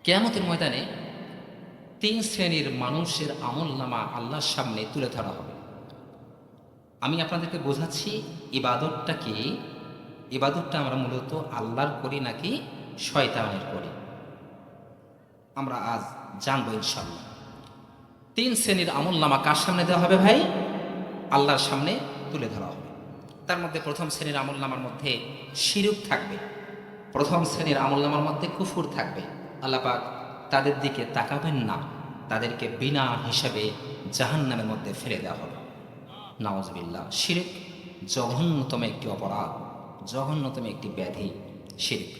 কিয়ামতের ময়দানে তিন শ্রেণীর মানুষের আমলনামা আল্লাহর সামনে তুলে ধরা হবে। আমি আপনাদেরকে বোঝাচ্ছি ইবাদতটা কি। ইবাদতটা আমরা মূলত আল্লাহর করি নাকি শয়তানের করি, আমরা আজ জানবো ইনশাআল্লাহ। তিন শ্রেণীর আমলনামা কার সামনে দেওয়া হবে ভাই? আল্লাহর সামনে তুলে ধরা হবে। তার মধ্যে প্রথম শ্রেণীর আমলনামার মধ্যে শিরক থাকবে, প্রথম শ্রেণীর আমলনামার মধ্যে কুফুর থাকবে। আল্লাহ পাক তাদের দিকে তাকাবেন না, তাদেরকে বিনা হিসাবে জাহান্নামের মধ্যে ফেলে দেওয়া হবে। নাউজুবিল্লাহ। শিরক জঘন্যতম একটি অপরাধ, জঘন্যতম একটি ব্যাধি শিরক।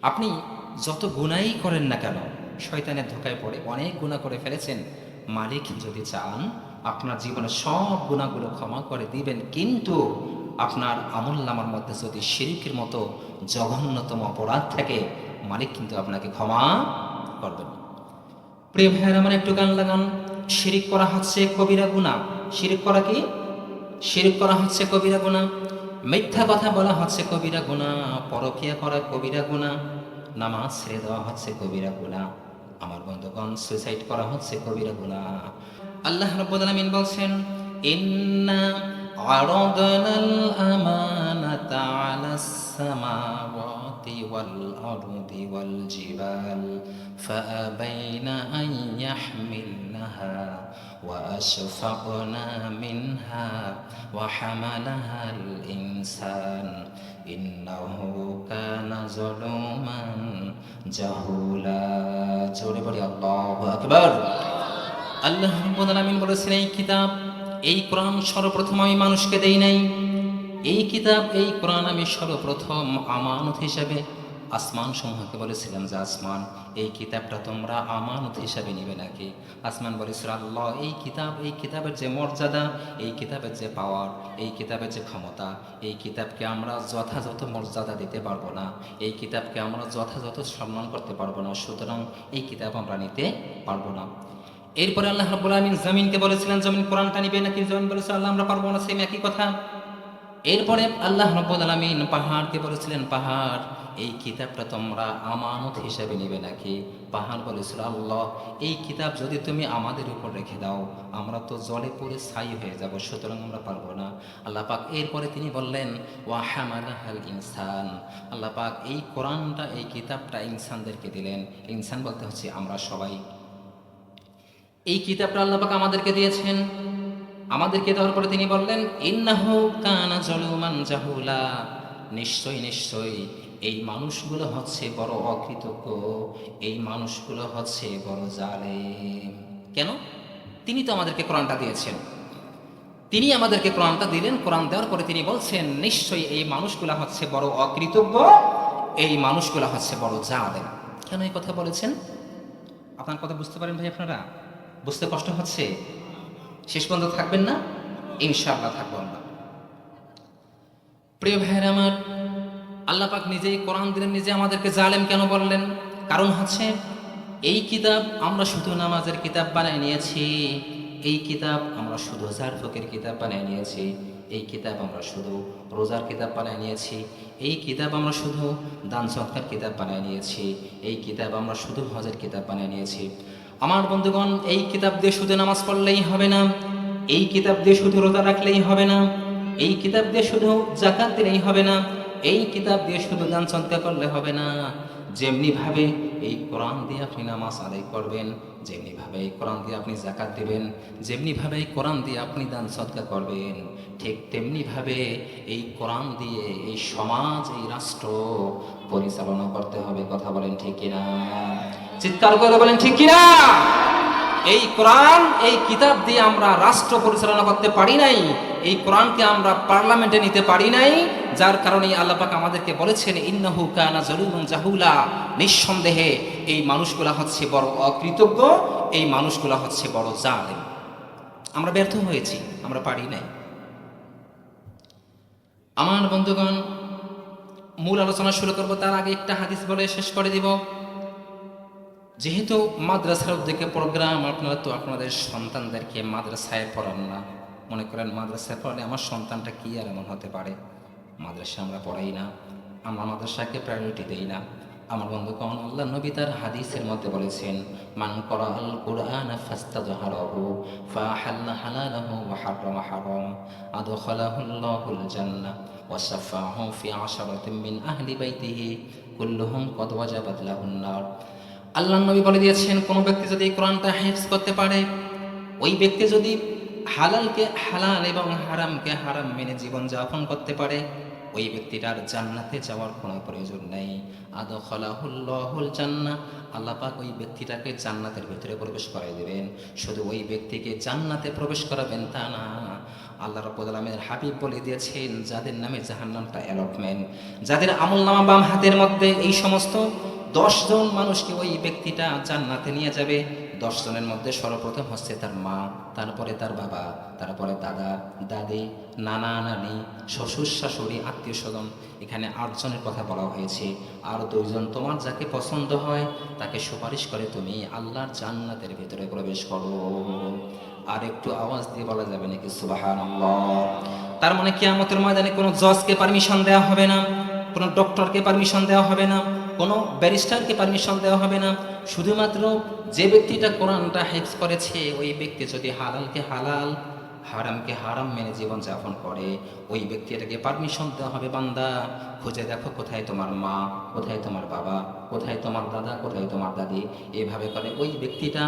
আপনি যত গুনাহই করেন না কেন, শয়তানের ধোকায় পড়ে অনেক গুনাহ করে ফেলেছেন, মালিক যদি চান আপনার জীবনের সব গুনাহগুলো ক্ষমা করে দিবেন, কিন্তু আপনার আমলনামার মধ্যে যদি শিরকের মতো জঘন্যতম অপরাধ থাকে, মালিক কিন্তু আপনাকে ক্ষমা করবেন না। প্রিয় ভাইয়ের আমার একটু গান লাগান। শিরিক করা হচ্ছে কবিরা গুনাহ। শিরিক করা কি? শিরিক করা হচ্ছে কবিরা গুনাহ। মিথ্যা কথা বলা হচ্ছে কবিরা গুনাহ। পরকীয়া করা কবিরা গুনাহ। নামাজ ছেড়ে দেওয়া হচ্ছে কবিরা গুনাহ। আমার বন্ধুগণ, সুইসাইড করা হচ্ছে কবিরা গুনাহ। আল্লাহ রাব্বুল আলামিন বলছেন, ইন্না আরাদনাল আমানাতা আলাস সামাওয়াতি ওয়াল আরদি ওয়াল জিবাল ফাআবাইনা আন ইয়াহমিলনাহা ওয়া আশফাকনা মিনহা ওয়া হামালাহাল ইনসান ইন্নাহু কানা যালুমান জাহুলা। জোরে বলি আল্লাহু আকবার। আল্লাহ রাব্বুল আলামিন বলেছেন, এই কিতাব, এই কোরআন সর্বপ্রথম আমি মানুষকে দেই নাই। এই কিতাব, এই কোরআন আমি সর্বপ্রথম আমানত হিসাবে আসমান সমূহকে বলেছিলাম যে আসমান, এই কিতাবটা তোমরা আমানত হিসাবে নিবে নাকি? আসমান বলেছিল, আল্লাহ এই কিতাব, এই কিতাবের যে মর্যাদা, এই কিতাবের যে পাওয়ার, এই কিতাবের যে ক্ষমতা, এই কিতাবকে আমরা যথাযথ মর্যাদা দিতে পারবো না, এই কিতাবকে আমরা যথাযথ সম্মান করতে পারবো না, সুতরাং এই কিতাব আমরা নিতে পারবো না। এরপরে আল্লাহ রাব্বুল আলামিন জমিনকে বলেছিলেন, জমিন কোরআনটা নিবে নাকি? জমিন বলেছে, আল্লাহ আমরা পারবো না, সেম একই কথা। এরপরে আল্লাহ রাব্বুল আলামিন পাহাড়কে বলেছিলেন, পাহাড় এই কিতাবটা তোমরা আমানত হিসেবে নিবে নাকি? পাহাড় বলেছিল, আল্লাহ এই কিতাব যদি তুমি আমাদের উপর রেখে দাও, আমরা তো জলে পড়ে ছাই হয়ে যাব, সুতরাং আমরা পারবো না। আল্লাহ পাক এরপরে তিনি বললেন, ওয়া হামালাহাল ইনসান, আল্লাহ পাক এই কোরআনটা, এই কিতাবটা ইনসানদেরকে দিলেন। ইনসান বলতে হচ্ছে আমরা সবাই। এই কিতাবটা আল্লাহ পাক আমাদেরকে দিয়েছেন। আমাদেরকে দেওয়ার পরে তিনি বললেন, ইন্নাহু কানা যালুমান জাহুলা, নিশ্চয়ই নিশ্চয়ই এই মানুষগুলো হচ্ছে বড় অকৃতজ্ঞ, এই মানুষগুলো হচ্ছে বড় জালেম। কেন? তিনি তো আমাদেরকে কোরআনটা দিয়েছেন, তিনি আমাদেরকে কোরআনটা দিলেন। কোরআন দেওয়ার পরে তিনি বলছেন, নিশ্চয়ই এই মানুষগুলো হচ্ছে বড় অকৃতজ্ঞ, এই মানুষগুলো হচ্ছে বড় জালেম। কেন এই কথা বলেছেন? আপনার কথা বুঝতে পারেন ভাই? আপনারা বুঝতে কষ্ট হচ্ছে? শেষ পর্যন্ত থাকবেন না? ইনশাআল্লাহ থাকবো আমরা। প্রিয় ভাইয়ের আমার, আল্লাহ পাক নিজেই কোরআন দিলেন, নিজে আমাদেরকে জালেম কেন বললেন? কারণ হচ্ছে এই কিতাব আমরা শুধু নামাজের কিতাব বানায় নিয়েছি, এই কিতাব আমরা শুধু জারফকের কিতাব বানায় নিয়েছি, এই কিতাব আমরা শুধু রোজার কিতাব বানায় নিয়েছি, এই কিতাব আমরা শুধু দান সৎকার কিতাব বানায় নিয়েছি, এই কিতাব আমরা শুধু হজের কিতাব বানায় নিয়েছি। আমার বন্ধুগণ, এই কিতাব দিয়ে শুধু নামাজ পড়লেই হবে না, এই কিতাব দিয়ে শুধু রোজা রাখলেই হবে না, এই কিতাব দিয়ে শুধু যাকাত দিলেই হবে না, এই কিতাব দিয়ে শুধু দান সদকা করলে হবে না। যেমনিভাবে এই কোরআন দিয়ে আপনি নামাজ আদায় করবেন, যেমনিভাবে এই কোরআন দিয়ে আপনি যাকাত দেবেন, যেমনিভাবে এই কোরআন দিয়ে আপনি দান সদকা করবেন, ঠিক তেমনিভাবে এই কোরআন দিয়ে এই সমাজ, এই রাষ্ট্র পরিচালনা করতে হবে। কথা বলেন ঠিক কিনা? চিৎকার করে বলেন ঠিক কিনা? এই কোরআন, এই কিতাব দিয়ে আমরা রাষ্ট্র পরিচালনা করতে পারি নাই, এই কোরআনকে আমরা পার্লামেন্টে নিতে পারি নাই, যার কারণে আল্লাহ পাক আমাদেরকে বলেছেন, ইন্নাহু কানা যালুমান জাহুলা, নিঃসন্দেহে এই মানুষগুলা হচ্ছে বড় অকৃতজ্ঞ, এই মানুষগুলা হচ্ছে বড় জালেম। আমরা ব্যর্থ হয়েছি, আমরা পারি নাই। আমার বন্ধুগণ, মূল আলোচনা শুরু করব তার আগে একটা হাদিস বলে শেষ করে দিব। যেহেতু মাদ্রাসার উদ্যোগে প্রোগ্রাম, আপনারা তো আপনাদের সন্তানদেরকে মাদ্রাসায় পড়ান না। মনে করেন মাদ্রাসায় পড়ালে আমার সন্তানটা কি আর এমন হতে পারে। মাদ্রাসা আমরা পড়াই না, আমরা মাদ্রাসাকে প্রায়োরিটি দেই না। আমার বন্ধুগণ, আল্লাহ নবী তার হাদিসের মধ্যে বলেছেন, মান করাআল কুরআন ফাস্তাযহারাহু ফাহাল্লা হালালাহু ওয়া হাররামা হারাম আদখালাহুল্লাহুল জান্নাহ ওয়া শাফাআহু ফি আশরাতিন মিন আহলি বাইতিহি কুল্লুহুম কদ ওয়াজাবাত লাহুন নার। আল্লাহ নবী বলে দিয়েছেন, কোনো ব্যক্তি যদি কোরআনটা হিফজ করতে পারে, ওই ব্যক্তি যদি হালালকে হালাল এবং হারামকে হারাম মেনে জীবন যাপন করতে পারে, ওই ব্যক্তিটার জান্নাতে যাওয়ার কোনো প্রয়োজন নেই। আদখালাহুল্লাহুল জান্নাহ, আল্লাহ পাক ওই ব্যক্তিটাকে জান্নাতের ভিতরে প্রবেশ করাই দেবেন। শুধু ওই ব্যক্তিকে জান্নাতে প্রবেশ করাবেন তা না, আল্লাহ রাব্বুল আলামিনের হাবিব বলে দিয়েছেন, যাদের নামে জাহান্নামটা অ্যালটমেন্ট, যাদের আমলনামা বাম হাতের মধ্যে, এই সমস্ত 10 জন মানুষকে ওই ব্যক্তিটা জান্নাতে নিয়ে যাবে। 10 জনের মধ্যে সর্বপ্রথম হচ্ছে তার মা, তারপরে তার বাবা, তারপরে দাদা দাদি, নানা নানি, শ্বশুর শাশুড়ি, আত্মীয় স্বজন। এখানে 8 জনের কথা বলা হয়েছে। আর 2 জন তোমার যাকে পছন্দ হয় তাকে সুপারিশ করে তুমি আল্লাহর জান্নাতের ভিতরে প্রবেশ করো। আর একটু আওয়াজ দিয়ে বলা যাবে নাকি সুবহানাল্লাহ? তার মানে কিয়ামতের ময়দানে কোনো জজকে পারমিশন দেওয়া হবে না, কোনো ডক্টরকে পারমিশন দেওয়া হবে না, কোনো ব্যারিস্টারকে পারমিশন দেওয়া হবে না। শুধুমাত্র যে ব্যক্তিটা কোরআনটা হিফজ করেছে, ওই ব্যক্তি যদি হালালকে হালাল হারামকে হারাম মেনে জীবন যাপন করে, ওই ব্যক্তিটাকে পারমিশন দেওয়া হবে, বান্দা খুঁজে দেখো কোথায় তোমার মা, কোথায় তোমার বাবা, কোথায় তোমার দাদা, কোথায় তোমার দাদি। এভাবে করে ওই ব্যক্তিটা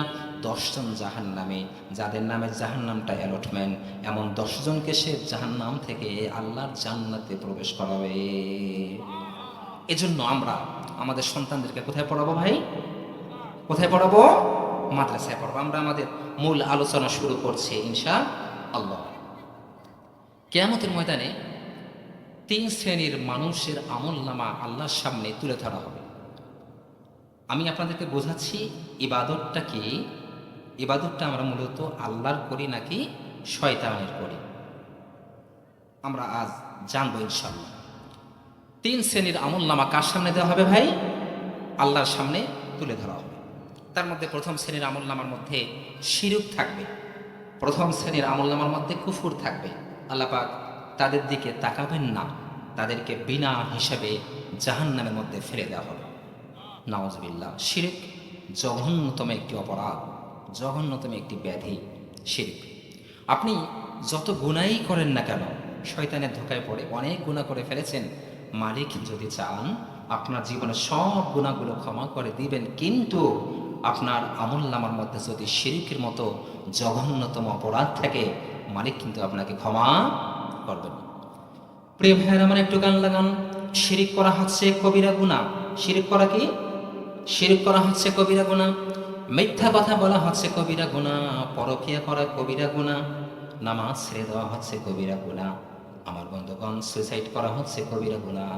10 জন জাহান্নামে, যাদের নামে জাহান্নামটা অ্যালটমেন্ট, এমন 10 জনকে সে জাহান্নাম থেকে আল্লাহর জান্নাতে প্রবেশ করাবে। এজন্য আমরা আমাদের সন্তানদেরকে কোথায় পড়াবো ভাই? কোথায় পড়াবো? মাদ্রাসায় পড়াবো। আমরা আমাদের মূল আলোচনা শুরু করছি ইনশাআল্লাহ। কিয়ামতের ময়দানে 3 শ্রেণীর মানুষের আমলনামা আল্লাহর সামনে তুলে ধরা হবে। আমি আপনাদেরকে বোঝাচ্ছি ইবাদতটা কি। ইবাদতটা আমরা মূলত আল্লাহর করি নাকি শয়তানের করি, আমরা আজ জানবো ইনশাআল্লাহ। 3 শ্রেণীর আমলনামা কার সামনে দেওয়া হবে ভাই? আল্লাহর সামনে তুলে ধরা হবে। তার মধ্যে প্রথম শ্রেণীর আমলনামার মধ্যে শিরক থাকবে, প্রথম শ্রেণীর আমলনামার মধ্যে কুফর থাকবে। আল্লাহ পাক তাদের দিকে তাকাবেন না, তাদেরকে বিনা হিসাবে জাহান্নামের মধ্যে ফেলে দেওয়া হবে। নাউজুবিল্লাহ। শিরক জঘন্যতম একটি অপরাধ, জঘন্যতম একটি ব্যাধি শিরক। আপনি যত গুনাই করেন না কেন, শয়তানের ধোকায় পড়ে অনেক গুনাহ করে ফেলেছেন, মালিক যদি চান আপনার জীবনের সব গুনাহগুলো ক্ষমা করে দিবেন, কিন্তু আপনার আমলনামার মধ্যে যদি শিরকের মতো জঘন্যতম অপরাধ থাকে, মালিক কিন্তু আপনাকে ক্ষমা করবেন না। প্রিয় ভাইয়ের আমার একটু গান লাগান। শিরক করা হচ্ছে কবিরা গুনাহ। শিরক করা কি? শিরক করা হচ্ছে কবিরা গুনাহ। মিথ্যা কথা বলা হচ্ছে কবিরা গুনাহ, পরকীয়া করা কবিরা গুনাহ, নামাজ ছেড়ে দেওয়া হচ্ছে কবিরা গুনাহ। আমার বন্ধুগণ, সুইসাইড করা হচ্ছে কবিরা গুনাহ।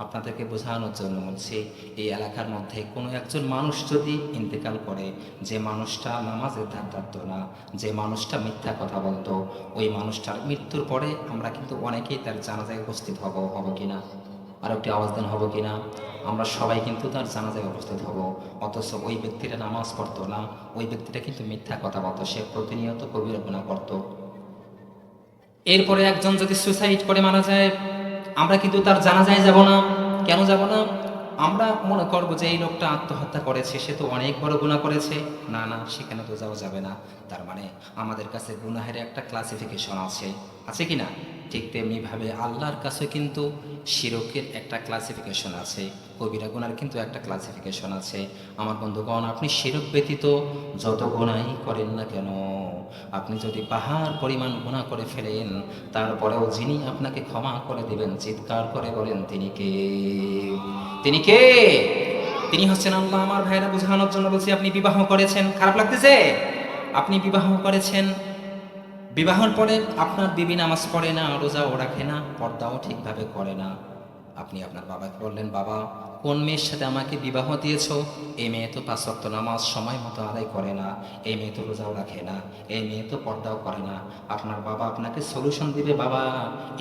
আপনাদেরকে বোঝানোর জন্য বলছি, এই এলাকার মধ্যে কোনো একজন মানুষ যদি ইন্তেকাল করে, যে মানুষটা নামাজের ধার ধারত না, যে মানুষটা মিথ্যা কথা বলতো, ওই মানুষটার মৃত্যুর পরে আমরা কিন্তু অনেকেই তার জানাজায় উপস্থিত হব কিনা? আর একটি আওয়াজ দেন, হব কিনা? আমরা সবাই কিন্তু তার জানাজায় উপস্থিত হব। অথচ ওই ব্যক্তিটা নামাজ পড়তো না, ওই ব্যক্তিটা কিন্তু মিথ্যা কথা বলতো, সে প্রতিনিয়ত কবিরা গুনাহ করতো। এরপরে একজন যদি সুইসাইড করে মারা যায়, আমরা কিন্তু তার জানাজায় যাব না। কেন যাব না? আমরা মনে করবো যে এই লোকটা আত্মহত্যা করেছে, সে তো অনেক বড় গুনাহ করেছে। না না, সেখানে তো যাওয়া যাবে না। তার মানে আমাদের কাছে গুনাহের একটা ক্লাসিফিকেশন আছে কি না? ঠিক তেমনিভাবে আল্লাহর কাছে কিন্তু শিরকের একটা ক্লাসিফিকেশন আছে, কবিরা গুনার কিন্তু একটা ক্লাসিফিকেশন আছে। আমার বন্ধুগণ, আপনি শিরক ব্যতীত যত গুনাহই করেন না কেন, আপনি যদি পাহাড় পরিমাণ গুনাহ করে ফেলেন, তারপরেও যিনি আপনাকে ক্ষমা করে দিবেন, চিৎকার করে বলেন, তিনি কে? তিনি কে? তিনি হচ্ছেন আল্লাহ। আমার ভাইরা, বোঝানোর জন্য বলছি, আপনি বিবাহ করেছেন, খারাপ লাগতেছে? আপনি বিবাহ করেছেন, বিবাহের পরে আপনার বিবি নামাজ পড়ে না, রোজাও রাখে না, পর্দাও ঠিকভাবে করে না। আপনি আপনার বাবাকে বললেন, বাবা, কোন মেয়ের সাথে আমাকে বিবাহ দিয়েছো? এই মেয়ে তো 5 ওয়াক্ত নামাজ সময় মতো আদায় করে না, এই মেয়ে তো রোজাও রাখে না, এই মেয়ে তো পর্দাও করে না। আপনার বাবা আপনাকে সলিউশন দিবে, বাবা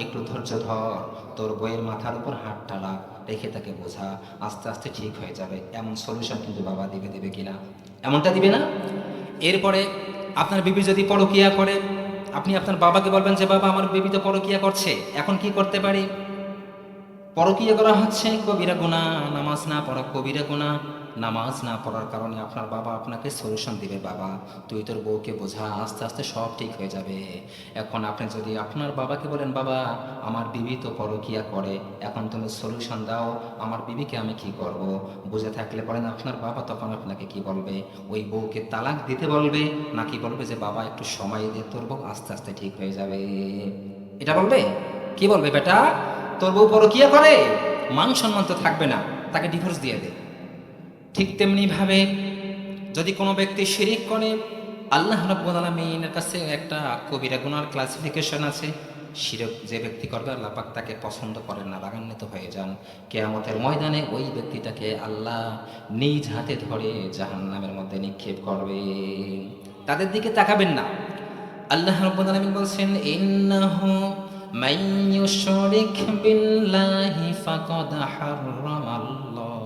একটু ধৈর্য ধর, তোর বইয়ের মাথার উপর হাতটা রাখ, রেখে তাকে বোঝা, আস্তে আস্তে ঠিক হয়ে যাবে। এমন সলিউশন কিন্তু বাবা দিবে কিনা? এমনটা দিবে না? এরপরে আপনার বিবি যদি পরকীয়া করে, আপনি আপনার বাবাকে বলবেন যে, বাবা, আমার বিবি তো পরকীয়া করছে, এখন কি করতে পারি? পরকীয়া করা হচ্ছে কবিরা গুনাহ, নামাজ না পড়া কবিরা গুনাহ। নামাজ না পড়ার কারণে আপনার বাবা আপনাকে সলিউশন দিবে, বাবা তুই তোর বউকে বোঝা, আস্তে আস্তে সব ঠিক হয়ে যাবে। এখন আপনি যদি আপনার বাবাকে বলেন, বাবা আমার বিবি তো পরকীয়া করে, এখন তুমি সলিউশন দাও, আমার বিবিকে আমি কি করব, বুঝে থাকলে পড়েন আপনার বাবা তখন আপনাকে কি বলবে? ওই বউকে তালাক দিতে বলবে, নাকি বলবে যে বাবা একটু সময় দিয়ে তোর বউ আস্তে আস্তে ঠিক হয়ে যাবে? এটা বলবে? কি বলবে? বেটা তোর বউ পরকীয়া করে, মান সম্মান তো থাকবে না, তাকে ডিভোর্স দিয়ে দে। ঠিক তেমনি ভাবে যদি কোনো ব্যক্তি শিরিক করে, আল্লাহ রাব্বুল আলামিনের কাছে একটা কবিরা গুনার ক্লাসিফিকেশন আছে। শিরক যে ব্যক্তি করবে আল্লাহ পাক তাকে পছন্দ করেন না, রাগান্বিত হয়ে যান। কিয়ামতের ময়দানে ওই ব্যক্তিটাকে আল্লাহ নিজ হাতে ধরে জাহান্নামের মধ্যে নিক্ষেপ করবে। তাদের দিকে তাকাবেন না। আল্লাহ রাব্বুল আলামিন বলছেন, ইন্নাহু মান ইউশরিক বিল্লাহি ফাকাদ হারামাল্লাহু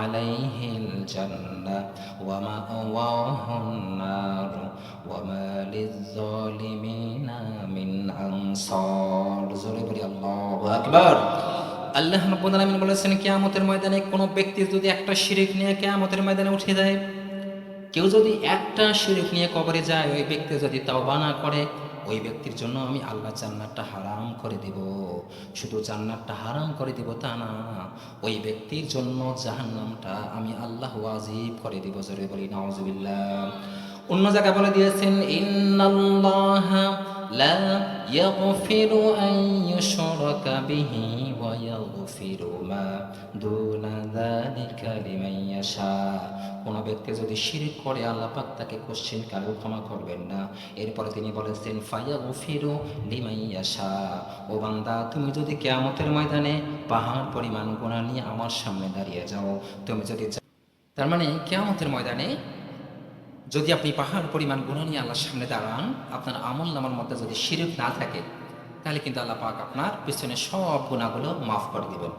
আলাইহিল জান্নাহ ওয়া মাওয়াহুন নার ওয়া মা লিয-যালিমিনা মিন আনসার। জোরে বলি আল্লাহু আকবার। আল্লাহ রাব্বুল আলামিন বলেছেন, কিয়ামতের ময়দানে কোনো ব্যক্তি যদি একটা শিরক নিয়ে কিয়ামতের ময়দানে উঠে যায়, কেউ যদি একটা শিরক নিয়ে কবরে যায়, ওই ব্যক্তি যদি তাওবা না করে, ওই ব্যক্তির জন্য আমি আল্লাহ জান্নাতটা হারাম করে দেব। শুধু জান্নাতটা হারাম করে দেব তা না, ওই ব্যক্তির জন্য জাহান্নামটা আমি আল্লাহ ওয়াজিব করে দেব। জোরে বলি নাউজুবিল্লাহ। অন্য জায়গায় বলে দিয়েছেন, ইন্নাল্লাহা লা ইয়াগফিরু আন ইউশরাকা বিহি ওয়া ইয়াগফিরু মা দুনা যালিকা লিমান ইয়াশা। কোনো ব্যক্তি যদি শিরিক করে আল্লাহ পাক তাকে কোশ্চেন কালেও ক্ষমা করবেন না। এরপরে তিনি বলেছেন, ফায়াগফিরু লিমান ইয়াশা। ও বান্দা, তুমি যদি কিয়ামতের ময়দানে পাহাড় পরিমাণ গুনাহ নিয়ে আমার সামনে দাঁড়িয়ে যাও, তুমি যদি তার মানে কিয়ামতের ময়দানে যদি আপনি পাহাড় পরিমাণ গুনাহ নিয়ে আল্লাহর সামনে দাঁড়ান, আপনার আমল নামার মধ্যে যদি শিরক না থাকে, তাহলে কিন্তু আল্লাহ পাক আপনার পিছনে সব গুনাহগুলো মাফ করে দিবেন।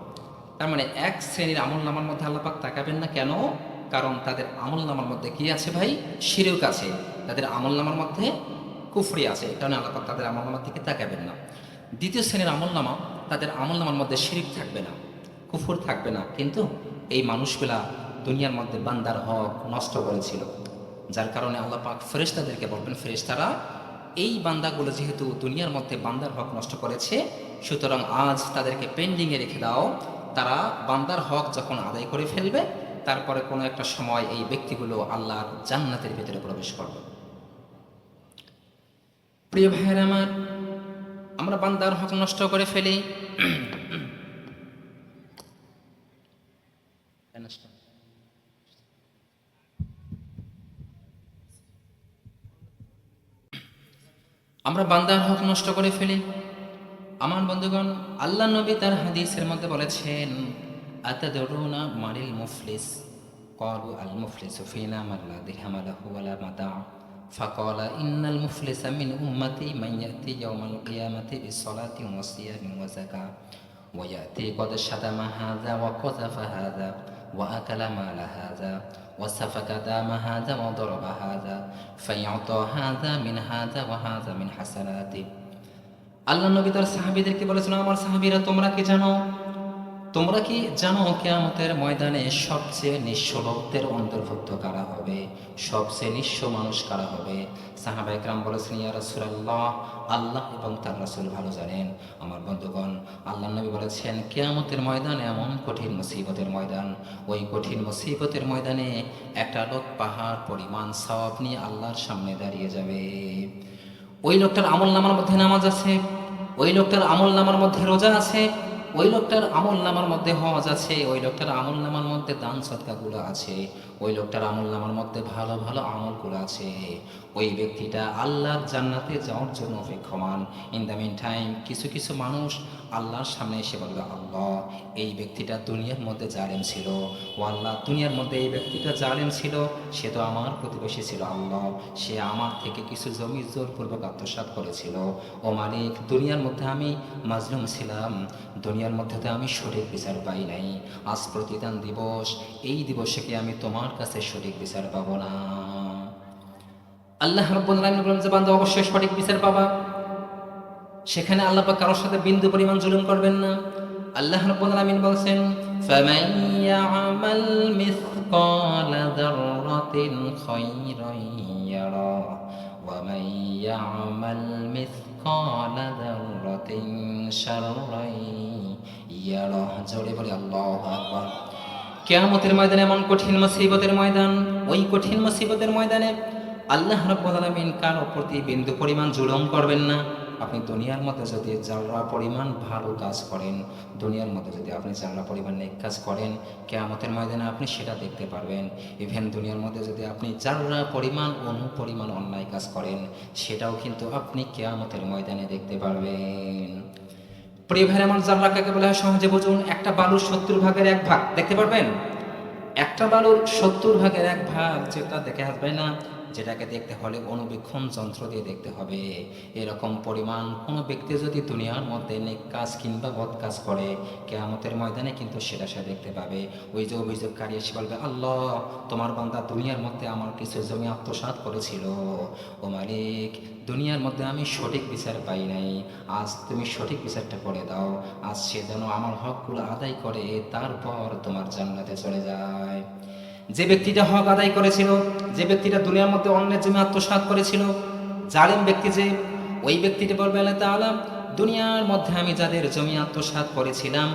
তার মানে এক শ্রেণীর আমল নামার মধ্যে আল্লাহ পাক তাকাবেন না। কেন? কারণ তাদের আমল নামার মধ্যে কি আছে ভাই? শিরক আছে। তাদের আমল নামার মধ্যে কুফরি আছে, এই কারণে আল্লাহ পাক তাদের আমল নামার দিকে তাকাবেন না। দ্বিতীয় শ্রেণীর আমল নামা, তাদের আমল নামার মধ্যে শিরক থাকবে না, কুফর থাকবে না, কিন্তু এই মানুষগুলা দুনিয়ার মধ্যে বান্দার হক নষ্ট করেছিল, যার কারণে আল্লাহ পাক ফেরেশতাদেরকে বলবেন, ফেরেশতারা এই বান্দাগুলো যেহেতু দুনিয়ার মধ্যে বান্দার হক নষ্ট করেছে, সুতরাং আজ তাদেরকে পেন্ডিংয়ে রেখে দাও। তারা বান্দার হক যখন আদায় করে ফেলবে, তারপরে কোনো একটা সময় এই ব্যক্তিগুলো আল্লাহর জান্নাতের ভিতরে প্রবেশ করবে। প্রিয় ভাইয়ের আমার, আমরা বান্দার হক নষ্ট করে ফেলি। আমরা বান্দার হক নষ্ট করে ফেলি। আমার বন্ধুগণ, আল্লাহ নবী তার হাদিসের মধ্যে বলেছেন, আতাদরুনা মানিল মুফলিস? ক্বালু আল মুফলিসু ফিনা মান লা দিরহাম লাহু ওয়ালা মাতা। ফাকালা ইন্নাল মুফলিসা মিন উম্মতি মান ইয়াতি ইয়াউমাল কিয়ামাতি বিসসালাতি ওয়া সিয়ামি ওয়া যাকাত ওয়া ইয়াতি ক্বাদ শাতামা হাযা ওয়া কাযাফা হাযা ওয়া আকালা মালা হাযা ওয়া সাফাকা দামা হাযা ওয়া দারাবা হাযা ফায়াতা হাযা মিন হাযা ওয়া হাযা মিন হাসানাতি। আল্লাহ নবী তার সাহাবীদেরকে বলেছেন, আমার সাহাবীরা তোমরা কি জানো কিয়ামতের ময়দানে সবচেয়ে নিঃস্ব লোকদের অন্তর্ভুক্ত কারা হবে? সবচেয়ে নিঃস্ব মানুষ কারা হবে? সাহাবায়ে কেরাম বলেছেন, ইয়া রাসূলুল্লাহ, আল্লাহ এবং তার রাসূল ভালো জানেন। আমার বন্ধুগণ, আল্লাহ নবী বলেছেন, কিয়ামতের ময়দান এমন কঠিন মুসিবতের ময়দান, ওই কঠিন মুসিবতের ময়দানে একটা লোক পাহাড় পরিমাণ সওয়াব নিয়ে আল্লাহর সামনে দাঁড়িয়ে যাবে। ওই লোকটার আমল নামার মধ্যে নামাজ আছে, ওই লোকটার আমল নামার মধ্যে রোজা আছে, ওই লোকটার আমল নামার মধ্যে হজ আছে, ওই লোকটার আমল নামার মধ্যে দান সদকাগুলো আছে, ওই লোকটার আমল নামার মধ্যে ভালো ভালো আমলগুলো আছে। ওই ব্যক্তিটা আল্লাহর জান্নাতে যাওয়ার জন্য অপেক্ষমান। ইন দ্য মিন টাইম কিছু কিছু মানুষ আল্লাহর সামনে এসে বলবে, আল্লাহ এই ব্যক্তিটা দুনিয়ার মধ্যে জালেম ছিল, ও আল্লাহ দুনিয়ার মধ্যে এই ব্যক্তিটা জালেম ছিল, সে তো আমার প্রতিবেশী ছিল, আল্লাহ সে আমার থেকে কিছু জমি জোরপূর্বক আত্মসাৎ করেছিল। ও মালিক, দুনিয়ার মধ্যে আমি মাজলুম ছিলাম, দুনিয়ার মধ্যে তো আমি সঠিক বিচার পাই নাই। আজ প্রতিদান দিবস, এই দিবসে কি আমি তোমার কাছে সঠিক বিচার পাবো না? আল্লাহ রাব্বুল আলামিন বলেন যে বান্দা অবশ্যই সঠিক বিচার পাবা। সেখানে আল্লাহ পাক কারোর সাথে বিন্দু পরিমাণ জুলুম করবেন না। আল্লাহ রাব্বুল আলামিন বলছেন, ফামান ইয়ামাল মিসকালা যাররাতিন খায়রান ইয়ারা ওয়া মান ইয়ামাল মিসকালা যাররাতিন শাররান ইয়ারা। জোরে বলি আল্লাহু আকবার। কিয়ামতের ময়দানে এমন কঠিন মুসিবতের ময়দান, ওই কঠিন মুসিবতের ময়দানে আল্লাহ রাব্বুল আলামিন কারো প্রতি বিন্দু পরিমাণ জুলুম করবেন না। আপনি দুনিয়ার মধ্যে যদি জাররা পরিমাণ ভালো কাজ করেন, দুনিয়ার মধ্যে যদি আপনি জাররা পরিমাণ নেক কাজ করেন, কিয়ামতের ময়দানে আপনি সেটা দেখতে পারবেন। ইভেন দুনিয়ার মধ্যে যদি আপনি জাররা পরিমাণ পরিমাণ অন্যায় কাজ করেন, সেটাও কিন্তু আপনি কিয়ামতের ময়দানে দেখতে পারবেন। প্রিয় ভাইরা আমার, জাররা কাকে বলা হয় সহজে বুঝুন। একটা বালুর 70 ভাগের 1 ভাগ দেখতে পারবেন? একটা বালুর 70 ভাগের 1 ভাগ যেটা দেখে আসবে না, যেটাকে দেখতে হলে অনুবীক্ষণ যন্ত্র দিয়ে দেখতে হবে। এরকম পরিমাণ কোনো ব্যক্তি যদি দুনিয়ার মধ্যে নেক কাজ কিংবা বদ কাজ করে, কিয়ামতের ময়দানে কিন্তু সেটা সে দেখতে পাবে। ওই যে অভিযোগকারী এসে বলবে, আল্লাহ তোমার বান্দা দুনিয়ার মধ্যে আমার কিছু জমি আত্মসাৎ করেছিল, ও মালিক দুনিয়ার মধ্যে আমি সঠিক বিচার পাই নাই, আজ তুমি সঠিক বিচারটা করে দাও, আজ সে যেন আমার হকগুলো আদায় করে তারপর তোমার জান্নাতে চলে যায়। যে ব্যক্তিটা হক আদায় করেছিল, যে ব্যক্তিটা দুনিয়ার মধ্যে অন্যের জমি আত্মসাৎ করেছিল, জালিম ব্যক্তি যে, ওই ব্যক্তিটা বলবে আল্লাহ তাআলা দুনিয়ার মধ্যে আমি যাদের জমি আত্মসাৎ করেছিলাম,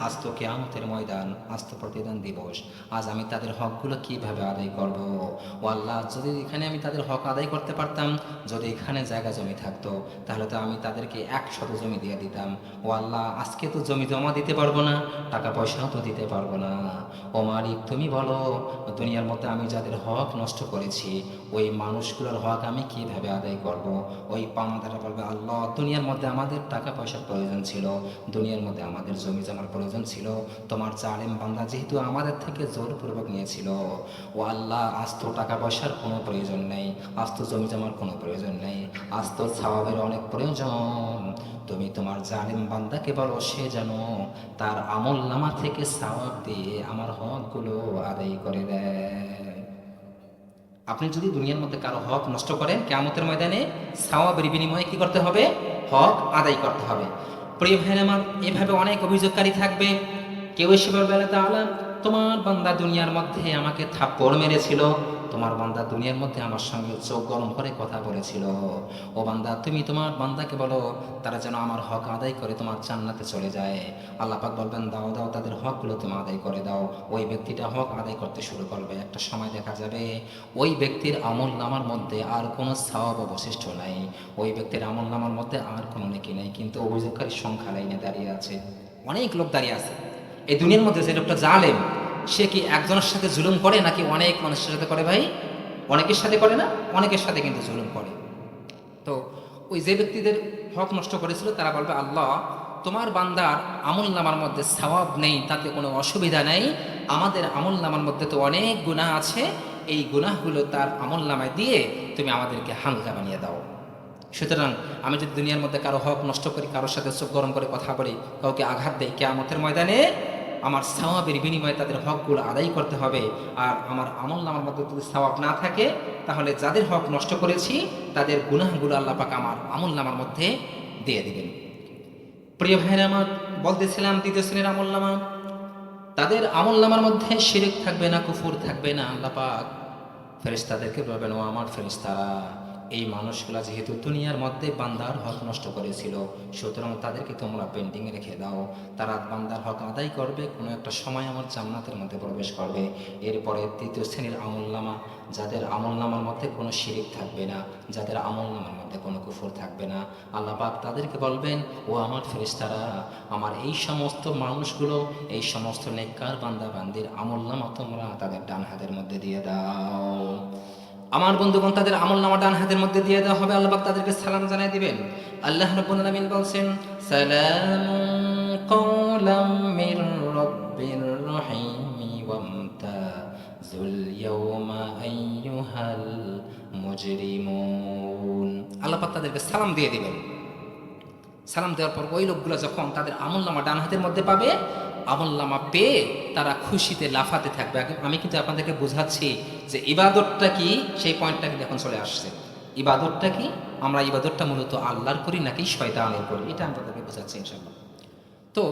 আজ তো কিয়ামতের ময়দান, আজ তো প্রতিদান দিবস, আজ আমি তাদের হকগুলো কিভাবে আদায় করব। ও আল্লাহ, যদি এখানে আমি তাদের হক আদায় করতে পারতাম, যদি এখানে জায়গা জমি থাকতো, তাহলে তো আমি তাদেরকে 100 জমি দিয়ে দিতাম। ও আল্লাহ, আজকে তো জমি জমা দিতে পারবো না, টাকা পয়সাও তো দিতে পারবো না। ও মালিক তুমি বলো, দুনিয়ার মধ্যে আমি যাদের হক নষ্ট করেছি, ওই মানুষগুলোর হক আমি কিভাবে আদায় করব। ওই পাওনাদাররা বলবে, আল্লাহ দুনিয়ার মধ্যে আমাদের টাকা পয়সার প্রয়োজন ছিল, দুনিয়ার মধ্যে আমাদের জমি জমার প্রয়োজন ছিল, তোমার জালেম বান্দা যেহেতু আমাদের থেকে জোরপূর্বক নিয়েছিল, ও আল্লাহ আজ তো টাকা পয়সার কোনো প্রয়োজন নেই, আজ তো জমি জমার কোনো প্রয়োজন নেই, আজ তো সওয়াবের অনেক প্রয়োজন, তুমি তোমার জালিম বান্দাকে বলো সে যেন তার আমল নামা থেকে সওয়াব দিয়ে আমার হকগুলো আদায় করে দেয়। আপনি যদি দুনিয়ার মধ্যে কারো হক নষ্ট করেন, কিয়ামতের ময়দানে সওয়াবের বিনিময়ে কি করতে হবে? হক আদায় করতে হবে। প্রিয় ভাইরা আমার, এভাবে অনেক অভিযোগকারী থাকবে। কেউ এসে বলবে, আল্লাহ তাআলা তোমার বান্দা দুনিয়ার মধ্যে আমাকে থাপ্পড় মেরেছিল, তোমার বান্দা দুনিয়ার মধ্যে আমার সঙ্গে চোখ গরম করে কথা বলেছিল, ও বান্দা তুমি তোমার বান্দাকে বলো তারা যেন আমার হক আদায় করে তোমার জান্নাতে চলে যায়। আল্লাহ পাক বলবেন, দাও দাও তাদের হকগুলো তুমি আদায় করে দাও। ওই ব্যক্তিটা হক আদায় করতে শুরু করবে, একটা সময় দেখা যাবে ওই ব্যক্তির আমল নামার মধ্যে আর কোনো সওয়াব অবশিষ্ট নাই, ওই ব্যক্তির আমল নামার মধ্যে আর কোনো নেকি নেই, কিন্তু অভিযোগকারীর সংখ্যা লাইনে দাঁড়িয়ে আছে, অনেক লোক দাঁড়িয়ে আছে। এই দুনিয়ার মধ্যে যে লোকটা জালেম, সে কি একজনের সাথে জুলুম করে নাকি অনেক মানুষের সাথে করে? ভাই অনেকের সাথে করে না? অনেকের সাথে কিন্তু জুলুম করে। তো ওই যে ব্যক্তিদের হক নষ্ট করেছিল তারা বলবে, আল্লাহ তোমার বান্দার আমল নামার মধ্যে সওয়াব নেই, তাতে কোনো অসুবিধা নেই, আমাদের আমল নামার মধ্যে তো অনেক গুনাহ আছে, এই গুনাহগুলো তার আমল নামায় দিয়ে তুমি আমাদেরকে হালকা বানিয়ে দাও। সুতরাং আমি যদি দুনিয়ার মধ্যে কারো হক নষ্ট করি, কারোর সাথে চোখ গরম করে কথা বলি, কাউকে আঘাত দেই, কিয়ামতের ময়দানে আমার সওয়াবের বিনিময়ে তাদের হকগুলো আদায় করতে হবে। আর আমার আমল নামার মধ্যে যদি সওয়াব না থাকে, তাহলে যাদের হক নষ্ট করেছি তাদের গুনাহগুলো আল্লাহ পাক আমার আমল নামার মধ্যে দিয়ে দিবেন। প্রিয় ভাইরা আমার, বলতেছিলাম দ্বিতীয় শ্রেণীর আমল নামা, তাদের আমল নামার মধ্যে শিরক থাকবে না, কুফর থাকবে না। আল্লাহ পাক ফেরেশতাদেরকে বলবেন, ও আমার ফেরেশতারা, এই মানুষগুলা যেহেতু দুনিয়ার মধ্যে বান্দার হক নষ্ট করেছিল, সুতরাং তাদেরকে তোমরা পেন্ডিংয়ে রেখে দাও, তারা বান্দার হক আদায় করবে, কোনো একটা সময় আমার জান্নাতের মধ্যে প্রবেশ করবে। এরপরে তৃতীয় শ্রেণীর আমলনামা, যাদের আমলনামার মধ্যে কোনো শিরিক থাকবে না, যাদের আমলনামার মধ্যে কোনো কুফর থাকবে না, আল্লাহ পাক তাদেরকে বলবেন, ও আমার ফেরেশতারা, আমার এই সমস্ত মানুষগুলো, এই সমস্ত নেককার বান্দা বান্দির আমলনামা তোমরা তাদের ডান হাতের মধ্যে দিয়ে দাও। আমার বন্ধুগণ, তাদের আমল নামা ডান হাতের মধ্যে দিয়ে দেওয়া হবে, আল্লাহ পাক তাদেরকে সালাম জানিয়ে দিবেন। আল্লাহ রাব্বুল আলামিন বলছেন, সালামুন কাওলাম মির রাব্বির রহিম ওয়ামতাজুল ইয়াওমা আইয়ুহাল মুজরিমুন। আল্লাহ পাক তাদেরকে সালাম দিয়ে দিবেন। সালাম দেওয়ার পর ওই লোকগুলো যখন তাদের আমল নামা ডান হাতের মধ্যে পাবে, আমল নামা পেয়ে তারা খুশিতে লাফাতে থাকবে। আমি কিন্তু আপনাদেরকে বোঝাচ্ছি যে ইবাদতটা কি, সেই পয়েন্টটা কিন্তু এখন চলে আসছে। ইবাদতটা কি, আমরা ইবাদতটা মূলত আল্লাহর করি নাকি শয়তানের করি, এটা আমি আপনাদেরকে বোঝাচ্ছি ইনশাআল্লাহ। তো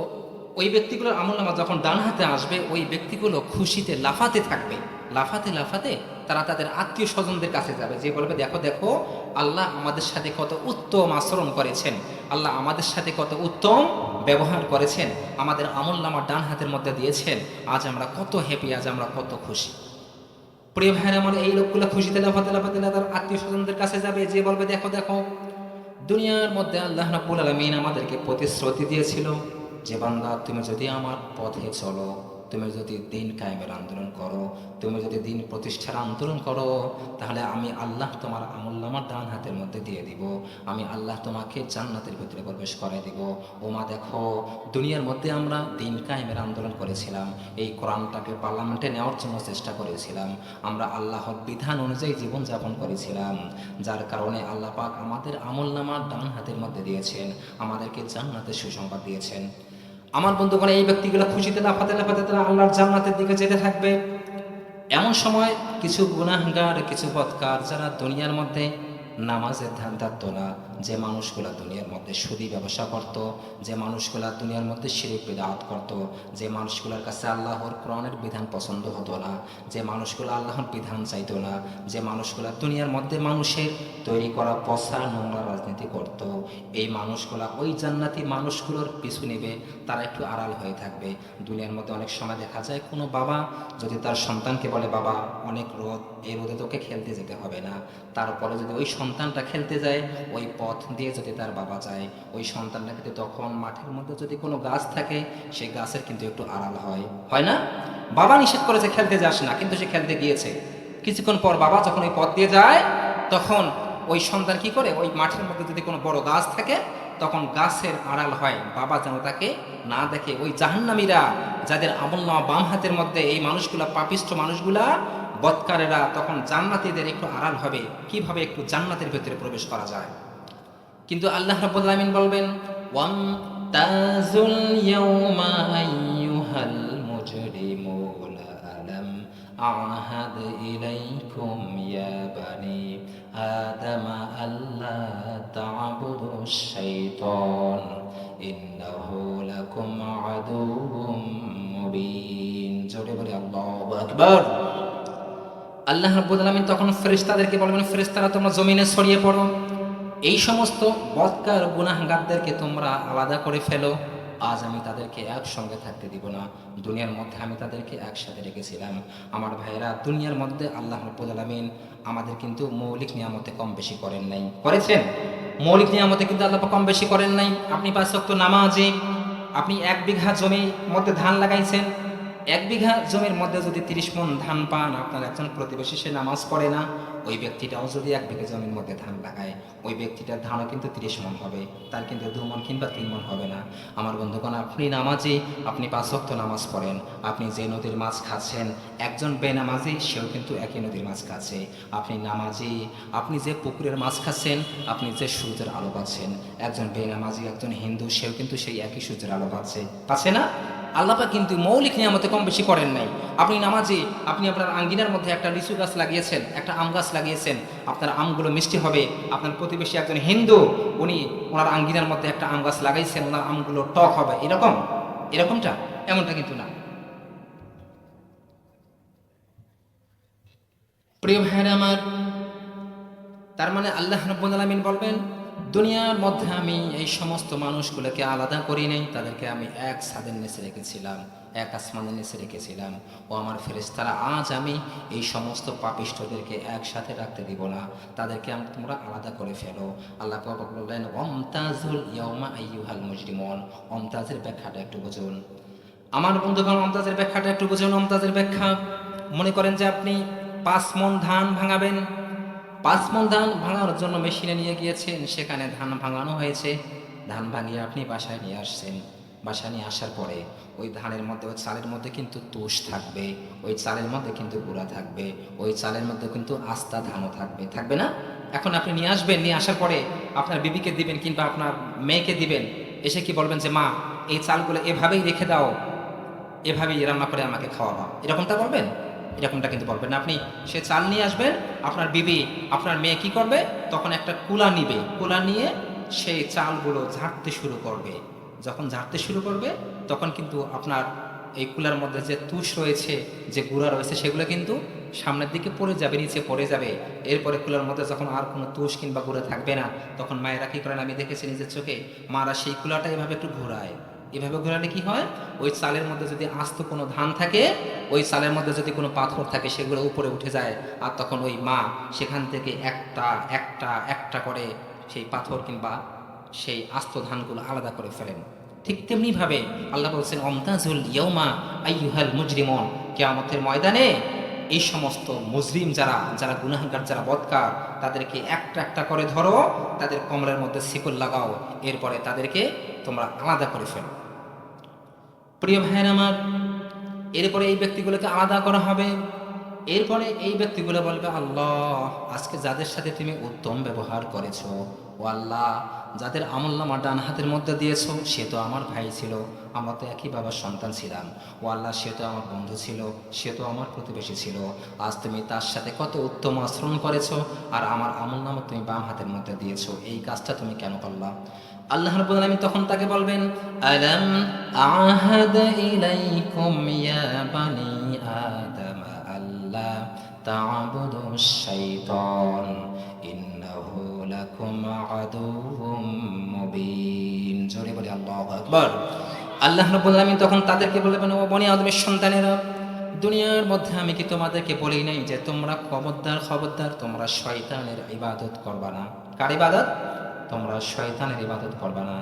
ওই ব্যক্তিগুলোর আমলনামা যখন ডান হাতে আসবে, ওই ব্যক্তিগুলো খুশিতে লাফাতে থাকবে। লাফাতে লাফাতে তারা তাদের আত্মীয় স্বজনদের কাছে যাবে, যে বলবে, দেখো দেখো, আল্লাহ আমাদের সাথে কত উত্তম আচরণ করেছেন, আল্লাহ আমাদের সাথে কত উত্তম ব্যবহার করেছেন, আমাদের আমলনামা ডান হাতের মধ্যে দিয়েছেন, আজ আমরা কত হ্যাপি, আজ আমরা কত খুশি। প্রিয় ভাইয়ের আমার, এই লোকগুলো খুশিতে লাফাতে লাফাতে তার আত্মীয় স্বজনদের কাছে যাবে, যে বলবে, দেখো দেখো, দুনিয়ার মধ্যে আল্লাহ রাব্বুল আলামিন আমাদেরকে প্রতিশ্রুতি দিয়েছিল যে বান্দা, তুমি যদি আমার পথে চলো, তুমি যদি দিন কায়েমের আন্দোলন করো, তুমি যদি দিন প্রতিষ্ঠার আন্দোলন করো, তাহলে আমি আল্লাহ তোমার আমলনামার ডান হাতের মধ্যে দিয়ে দিব, আমি আল্লাহ তোমাকে জান্নাতের ভিতরে প্রবেশ করাই দিব। ওমা দেখো, দুনিয়ার মধ্যে আমরা দিন কায়েমের আন্দোলন করেছিলাম, এই কোরআনটাকে পার্লামেন্টে নেওয়ার জন্য চেষ্টা করেছিলাম, আমরা আল্লাহর বিধান অনুযায়ী জীবনযাপন করেছিলাম, যার কারণে আল্লাহ পাক আমাদের আমলনামার ডান হাতের মধ্যে দিয়েছেন, আমাদেরকে জান্নাতের সুসংবাদ দিয়েছেন। আমার বন্ধুগণ, এই ব্যক্তিগুলো খুশিতে লাফাতে লাফাতে তারা আল্লাহর জান্নাতের দিকে যেতে থাকবে। এমন সময় কিছু গুনাহগার, কিছু বদকার, যারা দুনিয়ার মধ্যে নামাজের ধ্যান থাকতো না, যে মানুষগুলা দুনিয়ার মধ্যে সুদি ব্যবসা করত, যে মানুষগুলা দুনিয়ার মধ্যে শিরক বিদআত করত, যে মানুষগুলোর কাছে আল্লাহর কোরআনের বিধান পছন্দ হতো না, যে মানুষগুলো আল্লাহর বিধান চাইতো না, যে মানুষগুলা দুনিয়ার মধ্যে মানুষের তৈরি করা পচা নোংরা রাজনীতি করত, এই মানুষগুলা ওই জান্নাতি মানুষগুলোর পিছু নেবে, তারা একটু আড়াল হয়ে থাকবে। দুনিয়ার মধ্যে অনেক সময় দেখা যায় কোনো বাবা যদি তার সন্তানকে বলে, বাবা অনেক রোদ, এই রোদে তোকে খেলতে যেতে হবে না, তারপরে যদি ওই সন্তানটা খেলতে যায়, ওই পথ দিয়ে যদি তার বাবা যায়, ওই সন্তানটা কিন্তু তখন মাঠের মধ্যে যদি কোনো গাছ থাকে, সেই গাছের কিন্তু একটু আড়াল হয়, হয় না? বাবা নিষেধ করেছে খেলতে যাস না, কিন্তু সে খেলতে গিয়েছে। কিছুক্ষণ পর বাবা যখন ওই পথ দিয়ে যায়, তখন ওই সন্তান কি করে, ওই মাঠের মধ্যে যদি কোনো বড় গাছ থাকে, তখন গাছের আড়াল হয়, বাবা যেন তাকে না দেখে। ওই জাহান্নামীরা, যাদের আমলনামা বাম হাতের মধ্যে, এই মানুষগুলা, পাপিষ্ঠ মানুষগুলা, বদকারেরা, তখন জান্নাতীদের একটু আড়াল হবে, কিভাবে একটু জান্নাতের ভিতরে প্রবেশ করা যায়। কিন্তু আল্লাহ রাব্বুল আলামিন বলবেন, ওয়ামতাজুল ইয়াউমা আইয়ুহাল মুজরিমুনা আলাম আহাদ ইলাইকুম ইয়া বানি আদামা আল্লা তা'বুদুশ শাইতান ইন্নাহু লাকুম আদুউম মুবিন। জোরে বলে আল্লাহু আকবার। আল্লাহ রাব্বুল আলামিন তখন ফেরেশতাদেরকে বলবেন, ফেরেশতারা তোমরা জমিনে ছড়িয়ে পড়ো, এই সমস্ত বদকার গুনাহগারদেরকে তোমরা আলাদা করে ফেলো, আজ আমি তাদেরকে একসঙ্গে থাকতে দিব না। দুনিয়ার মধ্যে আমি তাদেরকে একসাথে রেখেছিলাম। আমার ভাইয়েরা, দুনিয়ার মধ্যে আল্লাহ রাব্বুল আলামিন আমাদের কিন্তু মৌলিক নিয়ামতে কম বেশি করেন নাই, করেছেন? মৌলিক নিয়ামতে কিন্তু আল্লাহ পাক কম বেশি করেন নাই। আপনি 5 ওয়াক্ত নামাজে, আপনি 1 বিঘা জমির মধ্যে ধান লাগাইছেন, 1 বিঘা জমির মধ্যে যদি 30 মণ ধান পান, আপনার একজন প্রতিবেশী সে নামাজ পড়ে না, ওই ব্যক্তিটাও যদি 1 বিঘা জমির মধ্যে ধান লাগায়, ওই ব্যক্তিটার ধানও কিন্তু 30 মণ হবে, তার কিন্তু 2 মণ কিংবা 3 মণ হবে না। আমার বন্ধুগণ, আপনি নামাজি, আপনি 5 ওয়াক্ত নামাজ পড়েন, আপনি যে নদীর মাছ খাচ্ছেন, একজন বেনামাজি সেও কিন্তু একই নদীর মাছ খাচ্ছে। আপনি নামাজি, আপনি যে পুকুরের মাছ খাচ্ছেন, আপনি যে সূর্যের আলো পাচ্ছেন, একজন বেনামাজি, একজন হিন্দু, সেও কিন্তু সেই একই সূর্যের আলো পাচ্ছে, পাচ্ছে না? আল্লাহ পাক কিন্তু মৌলিক নিয়ামতে কম বেশি করেন নাই। আপনি নামাজি, আপনি আপনার আঙ্গিনার মধ্যে একটা লিচু গাছ লাগিয়েছেন, একটা আম গাছ লাগিয়েছেন, আপনার আমগুলো মিষ্টি হবে। আপনার প্রতিবেশী একজন হিন্দু, উনি ওনার আঙ্গিনার মধ্যে একটা আম গাছ লাগাইছেন, ওনার আমগুলো টক হবে, এরকম? এরকমটা? এমনটা কিন্তু না। প্রিয় ভাইরা আমার, তার মানে আল্লাহ রাব্বুল আলামিন বলবেন, দুনিয়ার মধ্যে আমি এই সমস্ত মানুষগুলোকে আলাদা করি নাই, তাদেরকে আমি এক ছাদের নিচে রেখেছিলাম, এক আসমানের নিচে রেখেছিলাম। ও আমার ফেরেশতারা, আজ আমি এই সমস্ত পাপিষ্ঠদেরকে একসাথে রাখতে দিব না, তাদেরকে তোমরা আলাদা করে ফেলো। আল্লাহ পাক বললেন, ওয়ামতাজুল ইয়াউমা আইয়ুহাল মুজরিমুন। ওমতাজের ব্যাখ্যাটা একটু বুঝুন আমার বন্ধুগণ, ওমতাজের ব্যাখ্যাটা একটু বুঝুন। ওমতাজের ব্যাখ্যা, মনে করেন যে আপনি 5 মণ ধান ভাঙাবেন, 5 মণ ধান ভাঙার জন্য মেশিনে নিয়ে গিয়েছেন, সেখানে ধান ভাঙানো হয়েছে, ধান ভাঙিয়ে আপনি বাসায় নিয়ে আসছেন। বাসায় নিয়ে আসার পরে ওই ধানের মধ্যে, ওই চালের মধ্যে কিন্তু তুষ থাকবে, ওই চালের মধ্যে কিন্তু গুঁড়া থাকবে, ওই চালের মধ্যে কিন্তু আস্তা ধানও থাকবে, থাকবে না? এখন আপনি নিয়ে আসবেন, নিয়ে আসার পরে আপনার বিবিকে দিবেন কিংবা আপনার মেয়েকে দিবেন, এসে কি বলবেন যে, মা এই চালগুলো এভাবেই রেখে দাও, এভাবেই রান্না করে আমাকে খাওয়াবা, এরকমটা বলবেন? এরকমটা কিন্তু বলবেন না। আপনি সে চাল নিয়ে আসবেন, আপনার বিবি, আপনার মেয়ে কি করবে, তখন একটা কুলা নিবে, কুলা নিয়ে সেই চালগুলো ঝাড়তে শুরু করবে। যখন ঝাড়তে শুরু করবে, তখন কিন্তু আপনার এই কুলার মধ্যে যে তুষ রয়েছে, যে গুঁড়া রয়েছে, সেগুলো কিন্তু সামনের দিকে পড়ে যাবে, নিচে পড়ে যাবে। এরপরে কুলার মধ্যে যখন আর কোনো তুষ কিংবা গুঁড়া থাকবে না, তখন মায়েরা কী করেন, আমি দেখেছি নিজের চোখে, মারা সেই কুলাটা এভাবে একটু ঘোরায়। এভাবে ঘোরালে কি হয়, ওই চালের মধ্যে যদি আস্ত কোনো ধান থাকে, ওই চালের মধ্যে যদি কোনো পাথর থাকে, সেগুলো উপরে উঠে যায়। আর তখন ওই মা সেখান থেকে একটা একটা একটা করে সেই পাথর কিংবা সেই আস্ত ধানগুলো আলাদা করে ফেলেন। ঠিক তেমনিভাবে আল্লাহ বলছেন, অমতাজুল ইয়ৌমা আইয়ুহাল মুজরিমুন, কিয়ামতের ময়দানে এই সমস্ত মুজরিম যারা, যারা গুনাহগার, যারা বদকার, তাদেরকে একটা একটা করে ধরো, তাদের কোমরের মধ্যে শিকল লাগাও, এরপরে তাদেরকে তোমরা আলাদা করে ফেলো। প্রিয় ভাইয়ের আমার, এরপরে এই ব্যক্তিগুলোকে আলাদা করা হবে। এরপরে এই ব্যক্তিগুলো বলবে, আল্লাহ, আজকে যাদের সাথে তুমি উত্তম ব্যবহার করেছো, ও আল্লাহ, যাদের আমলনামা ডান হাতের মধ্যে দিয়েছো, সে তো আমার ভাই ছিল, আমরা তো একই বাবার সন্তান ছিলাম। ও আল্লাহ, সে তো আমার বন্ধু ছিল, সে তো আমার প্রতিবেশী ছিল। আজ তুমি তার সাথে কত উত্তম আচরণ করেছো, আর আমার আমলনামা তুমি বাম হাতের মধ্যে দিয়েছো, এই কাজটা তুমি কেন করলা? আল্লাহ রাব্বুল আলামিন তখন তাকে বলবেন, আলাম আহাদ ইলাইকুম ইয়া বানি আদম আল্লাহ তা'বুদুশ শাইতান ইন্নাহু লাকুম আদুউম মুবিন। জোরে বলি আল্লাহু আকবার। আল্লাহ রাব্বুল আলামিন তখন তাদেরকে বলবেন, ও বনি আদমের সন্তানেরা, দুনিয়ার মধ্যে আমি কি তোমাদেরকে বলি নাই যে তোমরা খবরদার খবরদার তোমরা শয়তানের ইবাদত করবা না? কার ইবাদত? তোমরা শয়তানের ইবাদত করবা না।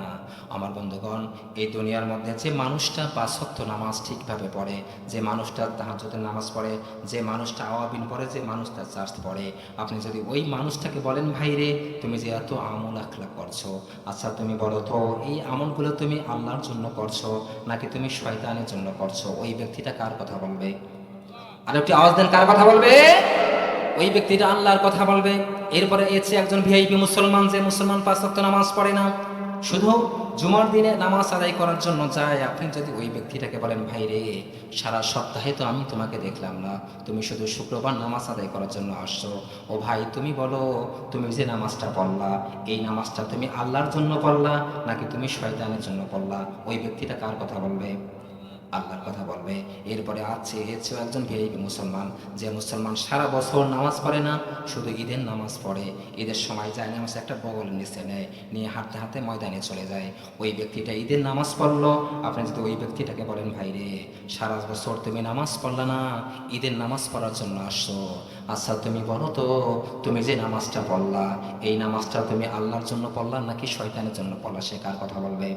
আমার বন্ধুগণ, এই দুনিয়ার মধ্যে যে মানুষটা ৫ ওয়াক্ত নামাজ ঠিকভাবে পড়ে, যে মানুষটা তাহাজ্জুদের নামাজ পড়ে, যে মানুষটা আওয়াবিন পড়ে, যে মানুষটা চার্জ পড়ে, আপনি যদি ওই মানুষটাকে বলেন, ভাই রে, তুমি যে এত আমল আখলাক করছো, আচ্ছা তুমি বলো তো, এই আমলগুলো তুমি আল্লাহর জন্য করছো নাকি তুমি শয়তানের জন্য করছো? ওই ব্যক্তিটা কার কথা বলবে? আর একটি আওয়াজ দেন, কার কথা বলবে? ওই ব্যক্তিটা আল্লাহর কথা বলবে। এরপরে এসে একজন ভিআইপি মুসলমান, যে মুসলমান ৫ ওয়াক্ত নামাজ পড়ে না, শুধু জুমার দিনে নামাজ আদায় করার জন্য যায়, আপনি যদি ওই ব্যক্তিটাকে বলেন, ভাই রে, সারা সপ্তাহে তো আমি তোমাকে দেখলাম না, তুমি শুধু শুক্রবার নামাজ আদায় করার জন্য আসছো, ও ভাই তুমি বলো, তুমি যে নামাজটা পড়লা, এই নামাজটা তুমি আল্লাহর জন্য পড়লা নাকি তুমি শয়তানের জন্য পড়লা? ওই ব্যক্তিটা কার কথা বলবে? আল্লাহর কথা বলবে। এরপরে আছে একজন ভিআইপি মুসলমান, যে মুসলমান সারা বছর নামাজ পড়ে না, শুধু ঈদের নামাজ পড়ে, ঈদের সময় যায় নামাজ একটা বগল নিচে নেয়, নিয়ে হাঁটতে হাঁটতে ময়দানে চলে যায়। ওই ব্যক্তিটা ঈদের নামাজ পড়লো, আপনি যদি ওই ব্যক্তিটাকে বলেন, ভাই রে, সারা বছর তুমি নামাজ পড়লা না, ঈদের নামাজ পড়ার জন্য আসছো, আচ্ছা তুমি বলো তো, তুমি যে নামাজটা পড়লা, এই নামাজটা তুমি আল্লাহর জন্য পড়লা নাকি শয়তানের জন্য পড়লা? সে কার কথা বলবে?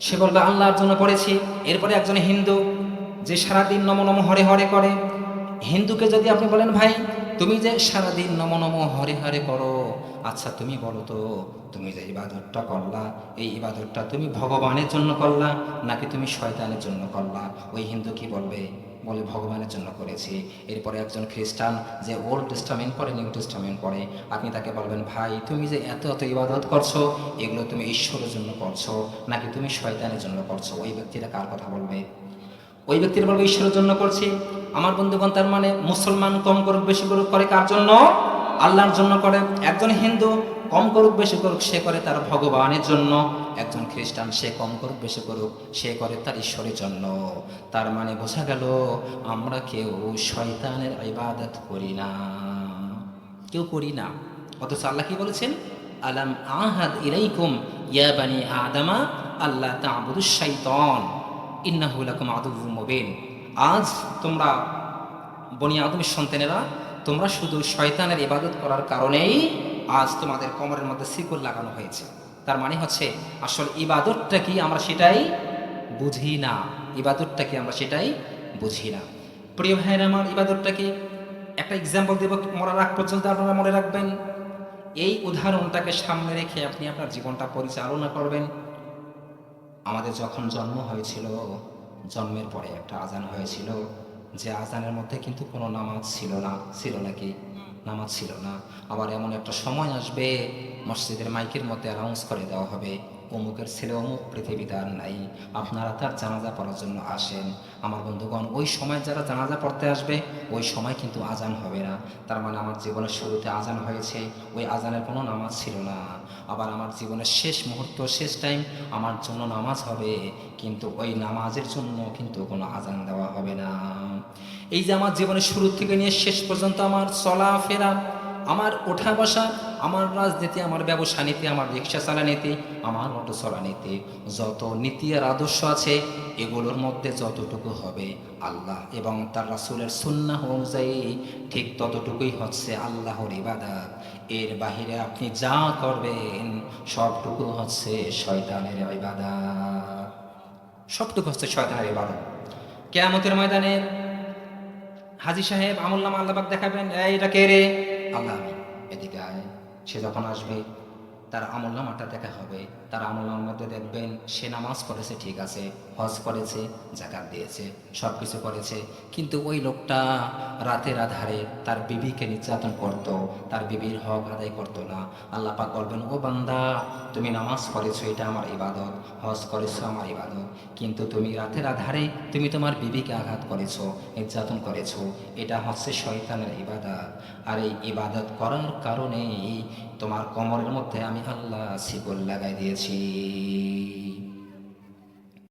সে বলবে, আল্লাহর জন্য পড়েছি। এরপরে একজন হিন্দু, যে সারাদিন নম নম হরে হরে করে, হিন্দুকে যদি আপনি বলেন, ভাই তুমি যে সারাদিন নম নম হরে হরে করো, আচ্ছা তুমি বলো তো, তুমি যে ইবাদতটা করলা, এই ইবাদতটা তুমি ভগবানের জন্য করলা নাকি তুমি শয়তানের জন্য করলা? ওই হিন্দু কি বলবে? বলে, ভগবানের জন্য করেছি। এরপরে একজন খ্রিস্টান, যে ওল্ড টেস্টামেন্ট পড়ে, নিউ টেস্টামেন্ট পড়ে, আপনি তাকে বলবেন, ভাই তুমি যে এত এত ইবাদত করছো, এগুলো তুমি ঈশ্বরের জন্য করছো নাকি তুমি শয়তানের জন্য করছো? ওই ব্যক্তিটা কার কথা বলবে? ওই ব্যক্তির বলবে, ঈশ্বরের জন্য করছি। আমার বন্ধুগণ, তার মানে মুসলমান কম করুক বেশি করুক করে কার জন্য? আল্লাহর জন্য করে। একজন হিন্দু কম করুক বেশি করুক, সে করে তার ভগবানের জন্য। একজন খ্রিস্টান, সে কম করুক বেশি করুক, সে করে তার ঈশ্বরের জন্য। তার মানে বোঝা গেল, আমরা কেউ শয়তানের ইবাদত করি না, কেউ করি না। অথচ আল্লাহ কি বলেছেন? আলাম আহাদ ইলাইকুম ইয়া বানি আদামা আল্লাহ তা'বুদুশ শাইতান ইন্নাহু লাকুম আদুউম মুবিন। আজ তোমরা বনি আদমের সন্তানেরা, তোমরা শুধু শয়তানের ইবাদত করার কারণেই আজ তোমাদের কোমরের মধ্যে শিকল লাগানো হয়েছে। তার মানে হচ্ছে, আসল ইবাদতটা কি আমরা সেটাই বুঝি না। ইবাদতটা কি আমরা সেটাই বুঝি না। প্রিয় ভাইয়েরা আমার, ইবাদতটা কি? একটা এক্সাম্পল দেব, মরার আগ পর্যন্ত আপনারা মনে রাখবেন। এই উদাহরণটাকে সামনে রেখে আপনি আপনার জীবনটা পরিচালনা করবেন। আমাদের যখন জন্ম হয়েছিল, জন্মের পরে একটা আজান হয়েছিল, যে আজানের মধ্যে কিন্তু কোনো নামাজ ছিল না। ছিল নাকি? নামাজ ছিল না। আবার এমন একটা সময় আসবে, মসজিদের মাইকের মধ্যে অ্যানাউন্স করে দেওয়া হবে, অমুকের ছেলে অমুক পৃথিবীতে আর নাই, আপনারা তার জানাজা পড়ার জন্য আসেন। আমার বন্ধুগণ, ওই সময় যারা জানাজা পড়তে আসবে ওই সময় কিন্তু আজান হবে না। তার মানে আমার জীবনের শুরুতে আজান হয়েছে, ওই আজানের কোনো নামাজ ছিল না। আবার আমার জীবনের শেষ মুহূর্ত, শেষ টাইম আমার জন্য নামাজ হবে, কিন্তু ওই নামাজের জন্য কিন্তু কোনো আজান দেওয়া হবে না। এই যে আমার জীবনের শুরু থেকে নিয়ে শেষ পর্যন্ত আমার চলাফেরা, আমার ওঠা বসা, আমার রাজনীতি, আমার ব্যবসা নীতি, আমার রিক্সা চালানীতি, আমার অটো চালানীতি, যত নীতি আর আদর্শ আছে এগুলোর মধ্যে যতটুকু হবে আল্লাহ এবং তার রাসূলের সুন্নাহ অনুযায়ী ঠিক ততটুকুই হচ্ছে আল্লাহর ইবাদত। এর বাহিরে আপনি যা করবেন সবটুকু হচ্ছে শয়তানের ইবাদত, সবটুকু হচ্ছে শয়তানের ইবাদত। কিয়ামতের ময়দানে হাজী সাহেব আমুল্লামা আল্লাহ পাক দেখাবেন, এটা কে রে? আল্লাহ আমি, এদিকে আয়। সে যখন আসবে তার আমুল্লামাটা দেখা হবে, তার আমুল্লামার মধ্যে দেখবেন সে নামাজ পড়েছে, ঠিক আছে, হজ করেছে, জাকাত দিয়েছে, সব কিছু করেছে, কিন্তু ওই লোকটা রাতের আধারে তার বিবিকে নির্যাতন করত, তার বিবির হক আদায় করতো না। আল্লাহ পাক বলবেন, ও বান্দা, তুমি নামাজ পড়েছো, এটা আমার ইবাদত, হজ করেছো আমার ইবাদত, কিন্তু তুমি রাতের আধারে তুমি তোমার বিবিকে আঘাত করেছো, নির্যাতন করেছো, এটা হচ্ছে শয়তানের ইবাদত। আর এই ইবাদত করার কারণেই তোমার কোমরের মধ্যে আমি আল্লাহ শিকল লাগাই দিয়েছি।